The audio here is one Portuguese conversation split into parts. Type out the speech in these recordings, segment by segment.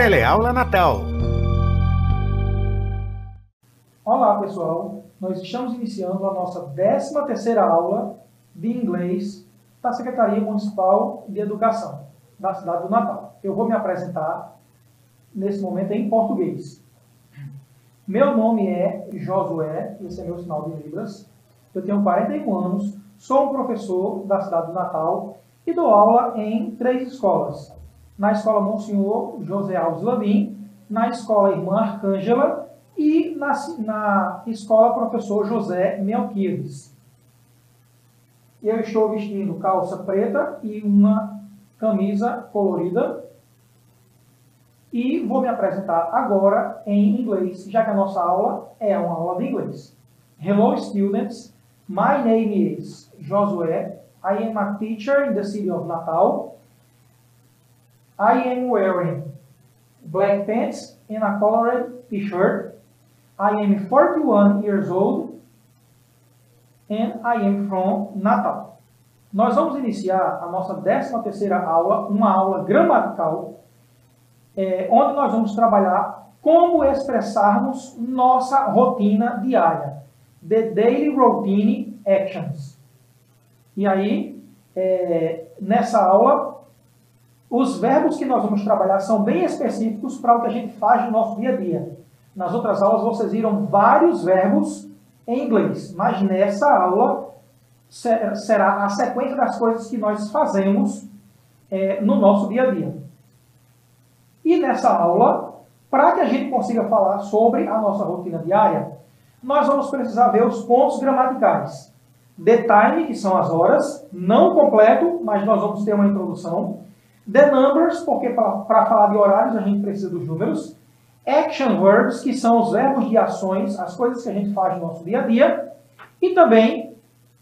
Teleaula Natal. Olá pessoal, nós estamos iniciando a nossa 13ª aula de inglês da Secretaria Municipal de Educação da cidade do Natal. Eu vou me apresentar nesse momento em português. Meu nome é Josué, esse é meu sinal de libras, eu tenho 41 anos, sou um professor da cidade do Natal e dou aula em 3 escolas. Na Escola Monsenhor José Alves Landim, na Escola Irmã Arcângela e na Escola Professor José Melquiades. Eu estou vestindo calça preta e uma camisa colorida e vou me apresentar agora em inglês, já que a nossa aula é uma aula de inglês. Hello students, my name is Josué. I am a teacher in the city of Natal. I am wearing black pants and a colored t-shirt. I am 41 years old and I am from Natal. Nós vamos iniciar a nossa 13ª aula, uma aula gramatical, onde nós vamos trabalhar como expressarmos nossa rotina diária. The daily routine actions. E aí, nessa aula, os verbos que nós vamos trabalhar são bem específicos para o que a gente faz no nosso dia a dia. Nas outras aulas vocês viram vários verbos em inglês, mas nessa aula será a sequência das coisas que nós fazemos no nosso dia a dia. E nessa aula, para que a gente consiga falar sobre a nossa rotina diária, nós vamos precisar ver os pontos gramaticais. The time, que são as horas, não completo, mas nós vamos ter uma introdução. The numbers, porque para falar de horários a gente precisa dos números. Action verbs, que são os verbos de ações, as coisas que a gente faz no nosso dia a dia. E também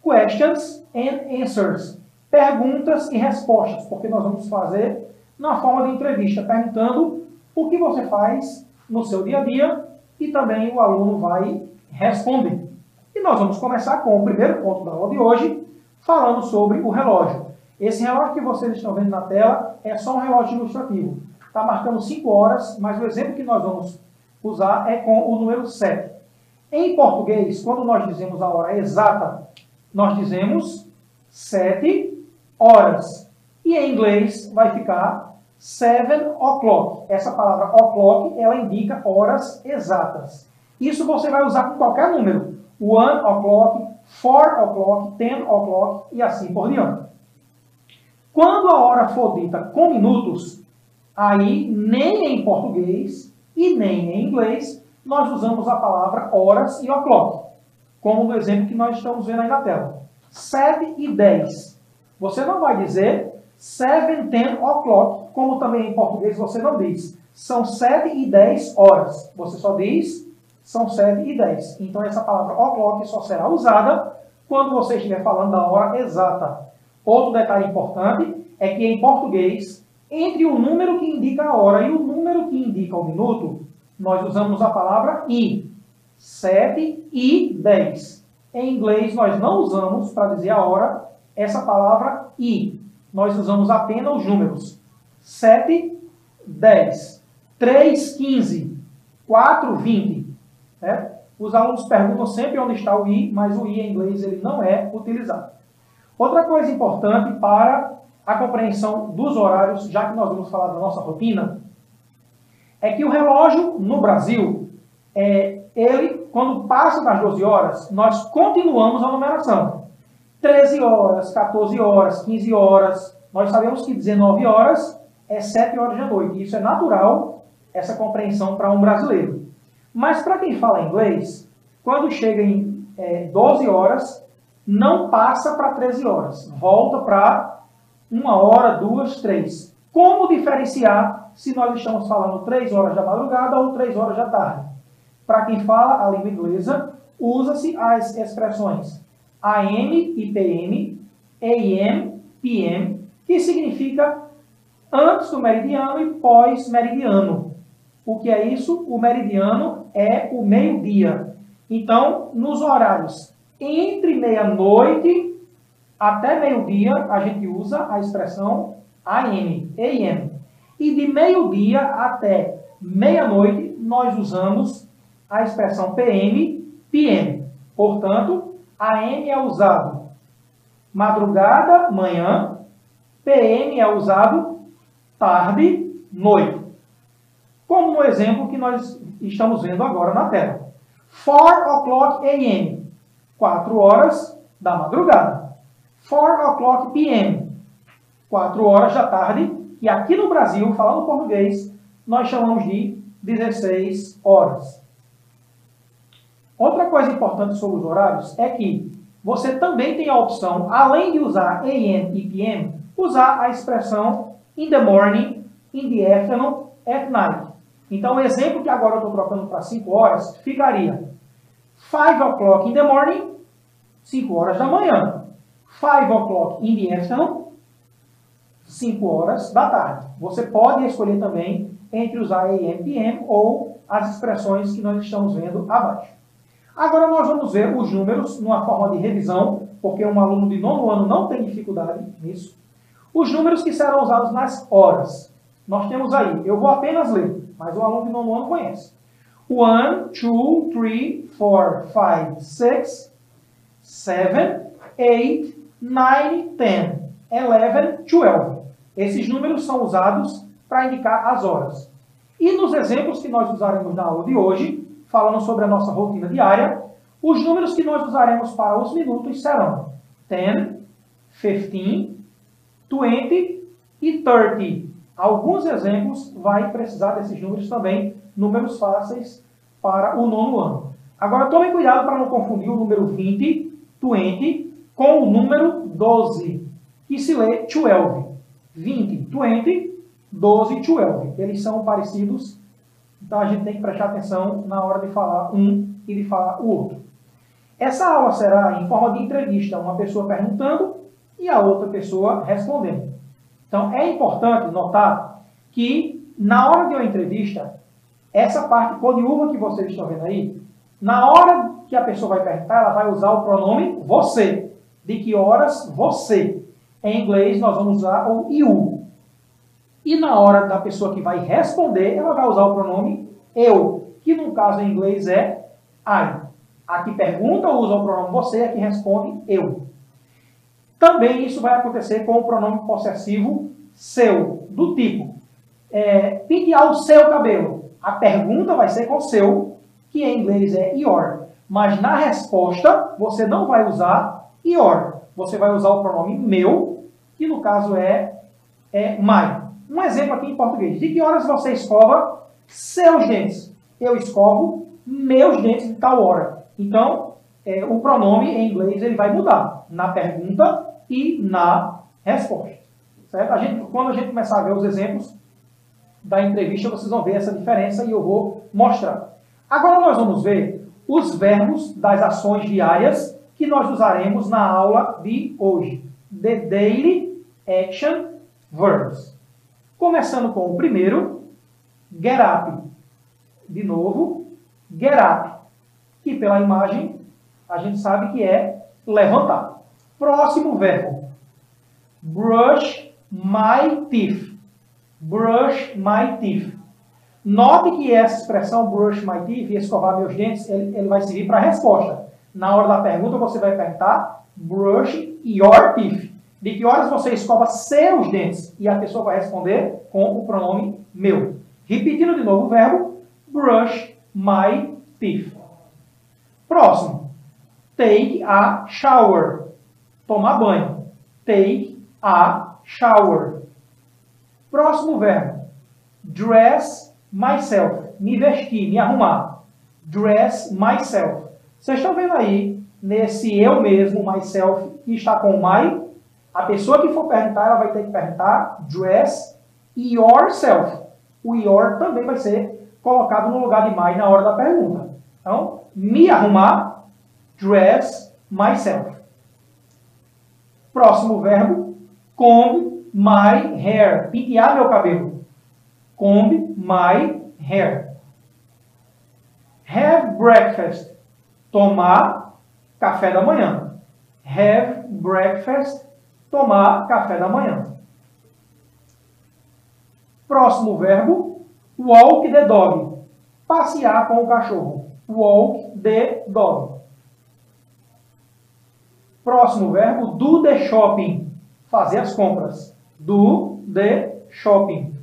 questions and answers, perguntas e respostas, porque nós vamos fazer na forma de entrevista, perguntando o que você faz no seu dia a dia e também o aluno vai responder. E nós vamos começar com o primeiro ponto da aula de hoje, falando sobre o relógio. Esse relógio que vocês estão vendo na tela é só um relógio ilustrativo. Está marcando 5 horas, mas o exemplo que nós vamos usar é com o número 7. Em português, quando nós dizemos a hora exata, nós dizemos 7 horas. E em inglês vai ficar 7 o'clock. Essa palavra o'clock, ela indica horas exatas. Isso você vai usar com qualquer número. 1 o'clock, 4 o'clock, 10 o'clock e assim por diante. Quando a hora for dita com minutos, aí nem em português e nem em inglês nós usamos a palavra horas e o'clock, como no exemplo que nós estamos vendo aí na tela. 7 e 10. Você não vai dizer 7, 10 o'clock, como também em português você não diz. São 7 e 10 horas. Você só diz são 7 e 10. Então essa palavra o'clock só será usada quando você estiver falando da hora exata. Outro detalhe importante é que em português, entre o número que indica a hora e o número que indica o minuto, nós usamos a palavra i. 7 e 10. Em inglês, nós não usamos, para dizer a hora, essa palavra i. Nós usamos apenas os números. 7, 10. 3, 15. 4, 20. Os alunos perguntam sempre onde está o i, mas o i em inglês ele não é utilizado. Outra coisa importante para a compreensão dos horários, já que nós vamos falar da nossa rotina, é que o relógio no Brasil, ele, quando passa das 12 horas, nós continuamos a numeração. 13 horas, 14 horas, 15 horas, nós sabemos que 19 horas é 7 horas da noite. Isso é natural, essa compreensão para um brasileiro. Mas para quem fala inglês, quando chega em 12 horas, não passa para 13 horas. Volta para 1 hora, 2, 3. Como diferenciar se nós estamos falando 3 horas da madrugada ou 3 horas da tarde? Para quem fala a língua inglesa, usa-se as expressões AM e PM, AM, PM, que significa antes do meridiano e pós-meridiano. O que é isso? O meridiano é o meio-dia. Então, nos horários entre meia-noite até meio-dia, a gente usa a expressão AM, AM. E de meio-dia até meia-noite, nós usamos a expressão PM, PM. Portanto, AM é usado madrugada, manhã, PM é usado tarde, noite. Como no exemplo que nós estamos vendo agora na tela. 4 o'clock AM, 4 horas da madrugada. 4 o'clock PM, 4 horas da tarde, que aqui no Brasil, falando português, nós chamamos de 16 horas. Outra coisa importante sobre os horários é que você também tem a opção, além de usar AM e PM, usar a expressão in the morning, in the afternoon, at night. Então, o exemplo que agora eu estou trocando para 5 horas ficaria 5 o'clock in the morning, 5 horas da manhã. 5 o'clock in the afternoon, 5 horas da tarde. Você pode escolher também entre usar AM, PM ou as expressões que nós estamos vendo abaixo. Agora nós vamos ver os números numa forma de revisão, porque um aluno de 9º ano não tem dificuldade nisso. Os números que serão usados nas horas. Nós temos aí, eu vou apenas ler, mas o aluno de 9º ano conhece. 1, 2, 3, 4, 5, 6, 7, 8, 9, 10, 11, 12. Esses números são usados para indicar as horas. E nos exemplos que nós usaremos na aula de hoje, falando sobre a nossa rotina diária, os números que nós usaremos para os minutos serão 10, 15, 20 e 30. Alguns exemplos vai precisar desses números também, números fáceis para o 9º ano. Agora tome cuidado para não confundir o número 20, 20, com o número 12, que se lê 12. 20, 20, 12, 12. Eles são parecidos, então a gente tem que prestar atenção na hora de falar um e de falar o outro. Essa aula será em forma de entrevista, uma pessoa perguntando e a outra pessoa respondendo. Então é importante notar que na hora de uma entrevista, essa parte cor de uva que vocês estão vendo aí, na hora que a pessoa vai perguntar, ela vai usar o pronome você. De que horas você? Em inglês nós vamos usar o you. E na hora da pessoa que vai responder, ela vai usar o pronome eu, que no caso em inglês é I. A que pergunta usa o pronome você, a que responde eu. Também isso vai acontecer com o pronome possessivo seu, do tipo pentear o seu cabelo. A pergunta vai ser com seu, que em inglês é your. Mas na resposta, você não vai usar your. Você vai usar o pronome meu, que no caso é my. Um exemplo aqui em português. De que horas você escova seus dentes? Eu escovo meus dentes de tal hora. Então, o pronome em inglês ele vai mudar na pergunta e na resposta. Certo? Quando a gente começar a ver os exemplos da entrevista, vocês vão ver essa diferença e eu vou mostrar. Agora nós vamos ver os verbos das ações diárias que nós usaremos na aula de hoje. The Daily Action Verbs. Começando com o primeiro, get up. De novo, get up. Que pela imagem a gente sabe que é levantar. Próximo verbo, brush my teeth. Brush my teeth. Note que essa expressão brush my teeth, escovar meus dentes, ele vai servir para a resposta. Na hora da pergunta você vai perguntar brush your teeth. De que horas você escova seus dentes? E a pessoa vai responder com o pronome meu. Repetindo de novo o verbo brush my teeth. Próximo. Take a shower. Tomar banho. Take a shower. Próximo verbo. Dress myself. Me vestir, me arrumar. Dress myself. Vocês estão vendo aí, nesse eu mesmo, myself, que está com my. A pessoa que for perguntar, ela vai ter que perguntar dress yourself. O your também vai ser colocado no lugar de my na hora da pergunta. Então, me arrumar, dress myself. Próximo verbo, comb my hair. Pentear meu cabelo. Comb my hair. Have breakfast. Tomar café da manhã. Have breakfast. Tomar café da manhã. Próximo verbo, walk the dog. Passear com o cachorro. Walk the dog. Próximo verbo, do the shopping. Fazer as compras. Do the shopping.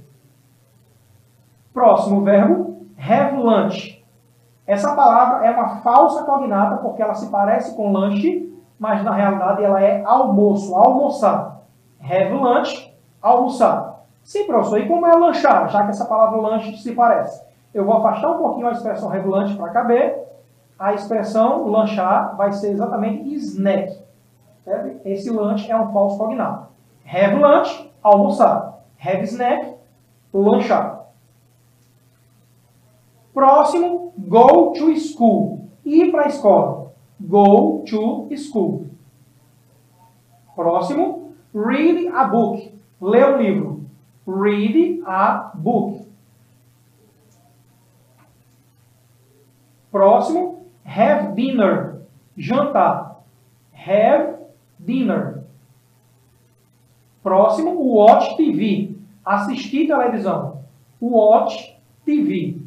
Próximo verbo, have lunch. Essa palavra é uma falsa cognata porque ela se parece com lanche, mas na realidade ela é almoço, almoçar. Have lunch, almoçar. Sim, professor, e como é lanchar? Já que essa palavra lanche se parece. Eu vou afastar um pouquinho a expressão have lunch para caber. A expressão lanchar vai ser exatamente snack. Certo? Esse lanche é um falso cognato. Have lunch, almoçar. Have snack, lanchar. Próximo, go to school. Ir para a escola. Go to school. Próximo, read a book. Ler um livro. Read a book. Próximo, have dinner. Jantar. Have dinner. Próximo, watch TV. Assistir televisão. Watch TV.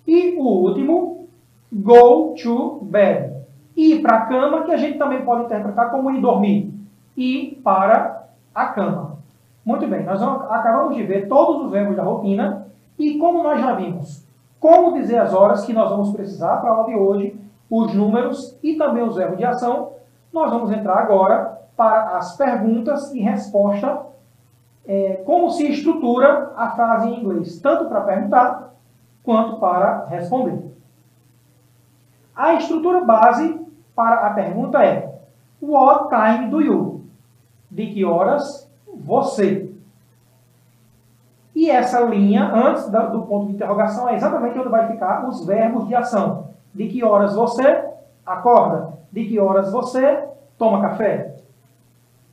E o último, go to bed. Ir para a cama, que a gente também pode interpretar como ir dormir. Ir para a cama. Muito bem, nós acabamos de ver todos os verbos da rotina e como nós já vimos, como dizer as horas que nós vamos precisar para a aula de hoje, os números e também os verbos de ação, nós vamos entrar agora para as perguntas e resposta, como se estrutura a frase em inglês, tanto para perguntar quanto para responder. A estrutura base para a pergunta é what time do you? De que horas você? E essa linha, antes do ponto de interrogação, é exatamente onde vai ficar os verbos de ação. De que horas você acorda? De que horas você toma café?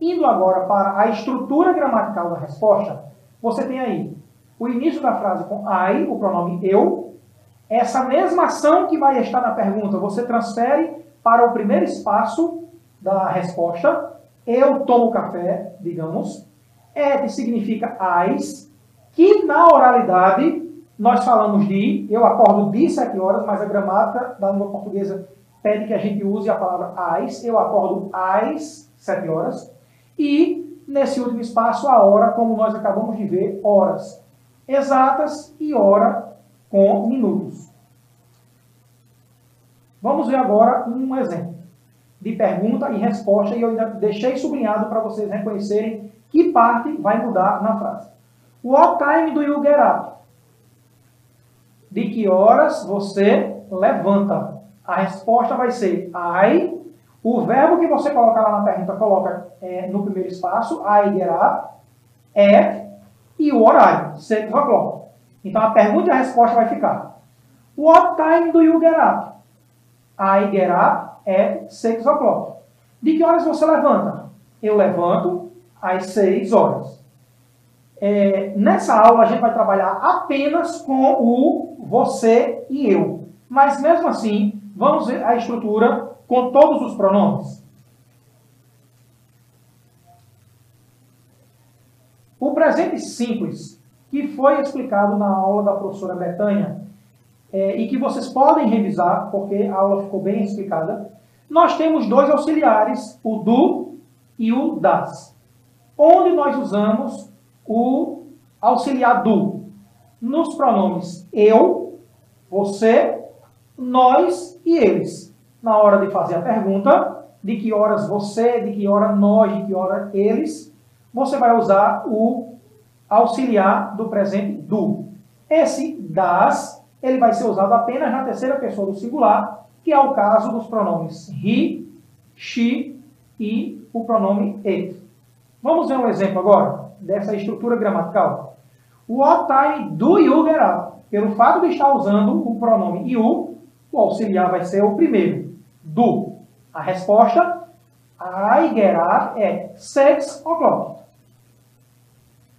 Indo agora para a estrutura gramatical da resposta, você tem aí o início da frase com I, o pronome eu. Essa mesma ação que vai estar na pergunta, você transfere para o primeiro espaço da resposta. Eu tomo café, digamos. Et significa as, que na oralidade nós falamos de, eu acordo de 7 horas, mas a gramática da língua portuguesa pede que a gente use a palavra as. Eu acordo às 7 horas. E nesse último espaço, a hora, como nós acabamos de ver, horas exatas e hora com minutos. Vamos ver agora um exemplo de pergunta e resposta, e eu ainda deixei sublinhado para vocês reconhecerem que parte vai mudar na frase. What time do you get up? De que horas você levanta? A resposta vai ser I. O verbo que você coloca lá na pergunta, coloca no primeiro espaço, I get up, at, e o horário, 6 o'clock. Então a pergunta e a resposta vai ficar what time do you get up? I get up at 6 o'clock. De que horas você levanta? Eu levanto às 6 horas. Nessa aula a gente vai trabalhar apenas com o você e eu. Mas mesmo assim, vamos ver a estrutura com todos os pronomes. O presente simples, que foi explicado na aula da professora Betânia, e que vocês podem revisar, porque a aula ficou bem explicada, nós temos dois auxiliares, o do e o das. Onde nós usamos o auxiliar do? Nos pronomes eu, você, nós e eles. Na hora de fazer a pergunta, de que horas você, de que hora nós, de que hora eles, você vai usar o auxiliar do presente do. Esse das, ele vai ser usado apenas na terceira pessoa do singular, que é o caso dos pronomes he, she e o pronome it. Vamos ver um exemplo agora dessa estrutura gramatical. What time do you get up? Pelo fato de estar usando o pronome you, o auxiliar vai ser o primeiro, do. A resposta, I get up at 6 o'clock.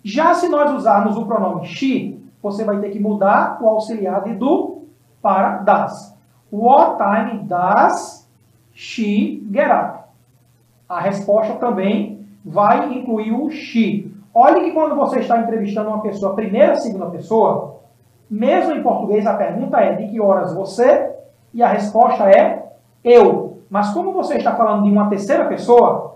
Já se nós usarmos o pronome she, você vai ter que mudar o auxiliar de do para das. What time does she get up? A resposta também vai incluir o she. Olhe que quando você está entrevistando uma pessoa, primeira, segunda pessoa, mesmo em português a pergunta é de que horas você e a resposta é eu. Mas como você está falando de uma terceira pessoa,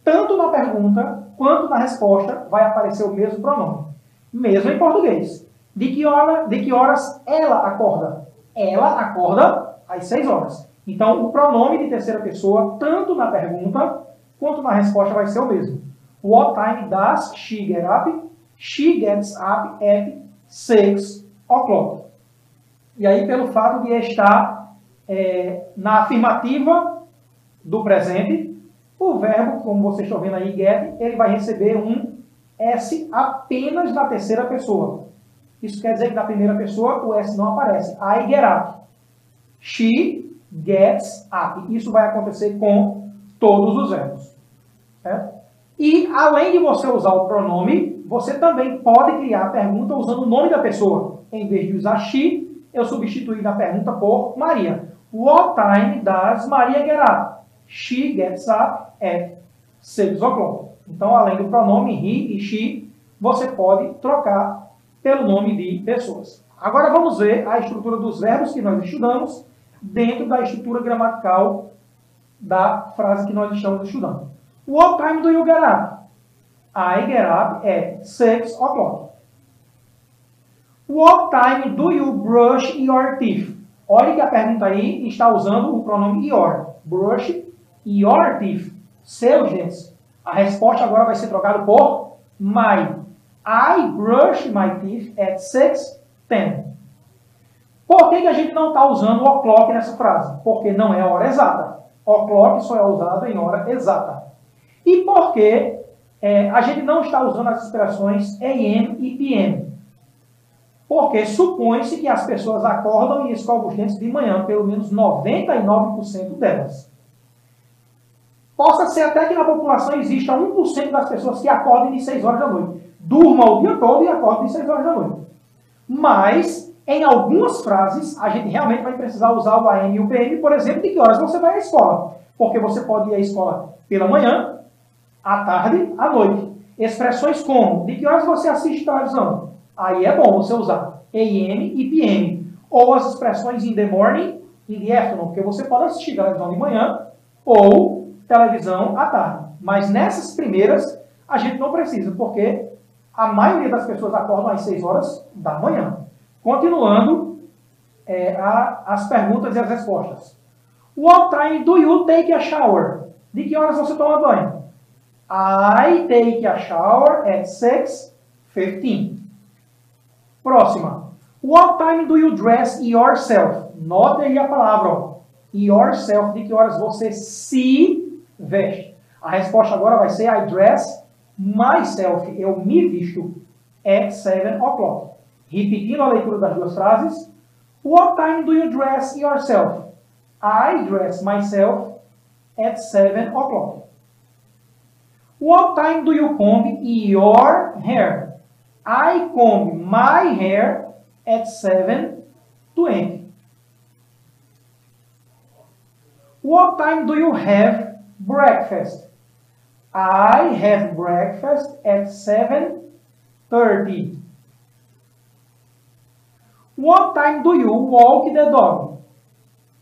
tanto na pergunta quanto na resposta vai aparecer o mesmo pronome. Mesmo em português. De que horas ela acorda? Ela acorda às 6 horas. Então, o pronome de terceira pessoa, tanto na pergunta quanto na resposta, vai ser o mesmo. What time does she get up? She gets up at 6 o'clock. E aí, pelo fato de estar na afirmativa do presente, o verbo, como vocês estão vendo aí, get, ele vai receber um S apenas na terceira pessoa. Isso quer dizer que na primeira pessoa o S não aparece. I get up. She gets up. Isso vai acontecer com todos os verbos. Certo? E, além de você usar o pronome, você também pode criar a pergunta usando o nome da pessoa. Em vez de usar she, eu substituí na pergunta por Maria. What time does Maria get up? She gets up at 6 o'clock. Então, além do pronome he e she, você pode trocar pelo nome de pessoas. Agora vamos ver a estrutura dos verbos que nós estudamos dentro da estrutura gramatical da frase que nós estamos estudando. What time do you get up? I get up at 6 o'clock. What time do you brush your teeth? Olha que a pergunta aí está usando o pronome your. Brush your teeth. Seus dentes. A resposta agora vai ser trocada por my. I brush my teeth at 6:10. Por que a gente não está usando o o'clock nessa frase? Porque não é a hora exata. O'clock só é usado em hora exata. E por que a gente não está usando as expressões AM e PM? Porque supõe-se que as pessoas acordam e escovam os dentes de manhã, pelo menos 99% delas. Possa ser até que na população exista 1% das pessoas que acordem de 6 horas da noite. Durma o dia todo e acordem de 6 horas da noite. Mas, em algumas frases, a gente realmente vai precisar usar o AM e o PM, por exemplo, de que horas você vai à escola. Porque você pode ir à escola pela manhã, à tarde, à noite. Expressões como, de que horas você assiste televisão? Aí é bom você usar AM e PM. Ou as expressões in the morning, in the afternoon, porque você pode assistir televisão de manhã ou televisão à tarde. Mas nessas primeiras, a gente não precisa, porque a maioria das pessoas acordam às 6 horas da manhã. Continuando as perguntas e as respostas. What time do you take a shower? De que horas você toma banho? I take a shower at 6:15. Próxima. What time do you dress yourself? Note aí a palavra, ó. Yourself, de que horas você se veste? A resposta agora vai ser I dress myself. Eu me visto at 7 o'clock. Repetindo a leitura das duas frases. What time do you dress yourself? I dress myself at 7 o'clock. What time do you comb your hair? I comb my hair at 7:20. What time do you have breakfast? I have breakfast at 7:30. What time do you walk the dog?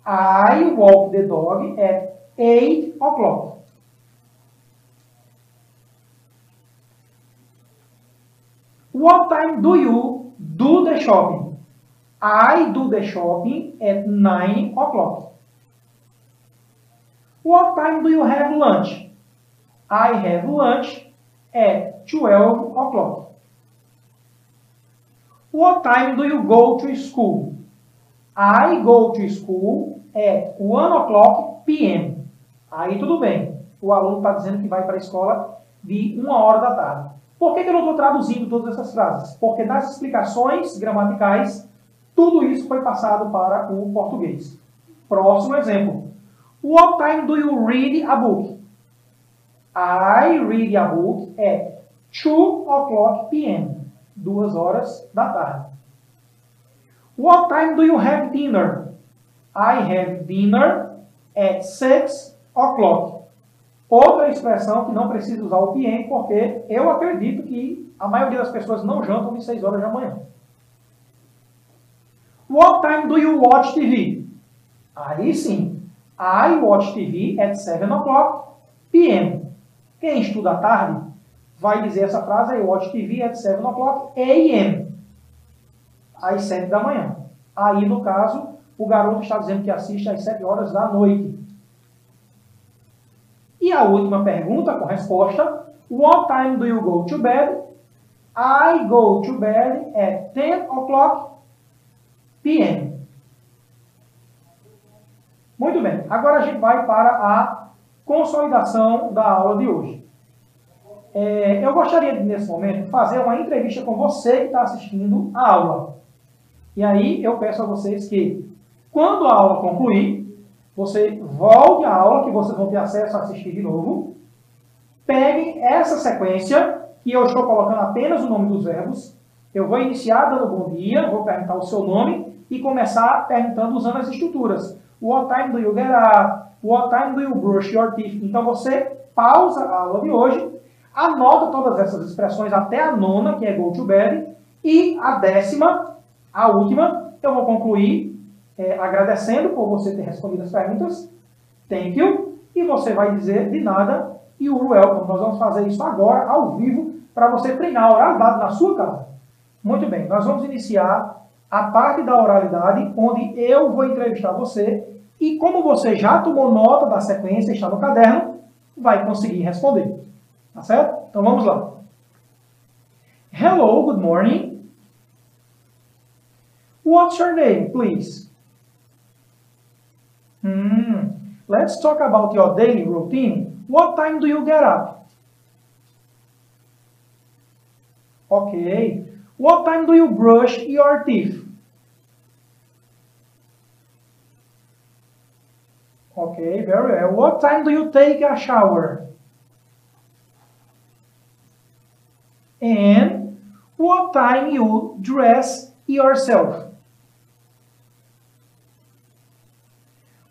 I walk the dog at 8 o'clock. What time do you do the shopping? I do the shopping at 9 o'clock. What time do you have lunch? I have lunch at 12 o'clock. What time do you go to school? I go to school at 1 o'clock p.m. Aí tudo bem. O aluno está dizendo que vai para a escola de 1 hora da tarde. Por que eu não estou traduzindo todas essas frases? Porque nas explicações gramaticais, tudo isso foi passado para o português. Próximo exemplo. What time do you read a book? I read a book at 2 o'clock p.m. 2 horas da tarde. What time do you have dinner? I have dinner at 6 o'clock. Outra expressão que não precisa usar o PM, porque eu acredito que a maioria das pessoas não jantam de 6 horas da manhã. What time do you watch TV? Aí sim. I watch TV at 7 o'clock p.m. Quem estuda à tarde vai dizer essa frase, I watch TV at 7 o'clock a.m. às 7 da manhã. Aí, no caso, o garoto está dizendo que assiste às 7 horas da noite. E a última pergunta com resposta, what time do you go to bed? I go to bed at 10 o'clock p.m. Muito bem, agora a gente vai para a consolidação da aula de hoje. Eu gostaria de, nesse momento, fazer uma entrevista com você que está assistindo a aula. E aí eu peço a vocês que, quando a aula concluir, você volte à aula, que vocês vão ter acesso a assistir de novo. Peguem essa sequência, que eu estou colocando apenas o nome dos verbos. Eu vou iniciar dando bom dia, vou perguntar o seu nome e começar perguntando usando as estruturas. What time do you get up? What time do you brush your teeth? Então você pausa a aula de hoje, anota todas essas expressões até a 9ª, que é go to bed, e a 10ª, a última, eu vou concluir agradecendo por você ter respondido as perguntas. Thank you. E você vai dizer de nada e you're welcome. Nós vamos fazer isso agora, ao vivo, para você treinar a oralidade na sua casa. Muito bem, nós vamos iniciar a parte da oralidade, onde eu vou entrevistar você e como você já tomou nota da sequência, está no caderno, vai conseguir responder. Tá certo? Então vamos lá. Hello, good morning. What's your name, please? Let's talk about your daily routine. What time do you get up? Okay. What time do you brush your teeth? Okay, very well. What time do you take a shower? And what time you dress yourself?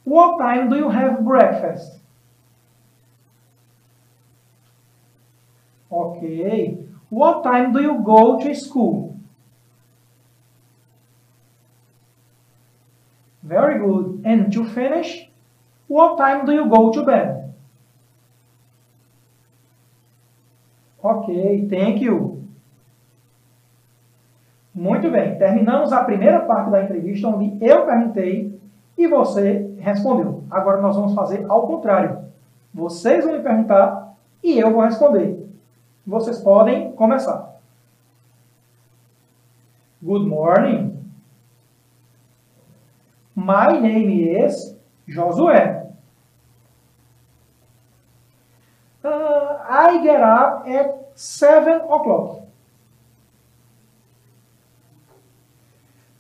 What time do you have breakfast? Okay. What time do you go to school? Very good. And to finish, what time do you go to bed? Ok, thank you. Muito bem, terminamos a primeira parte da entrevista, onde eu perguntei e você respondeu. Agora nós vamos fazer ao contrário. Vocês vão me perguntar e eu vou responder. Vocês podem começar. Good morning. My name is Josué. I get up at 7 o'clock.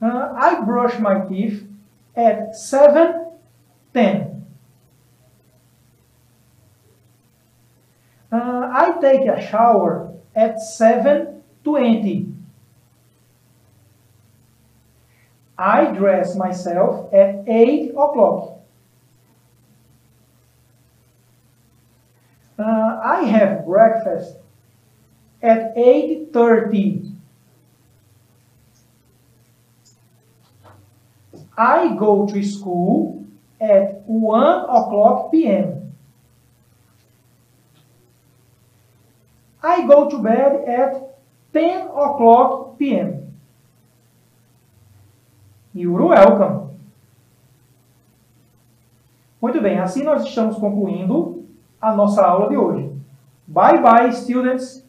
I brush my teeth at 7:10. I take a shower at 7:20. I dress myself at 8 o'clock. I have breakfast at 8:30. I go to school at 1 o'clock p.m. I go to bed at 10 o'clock p.m. You're welcome. Muito bem, assim nós estamos concluindo a nossa aula de hoje. Bye bye, students!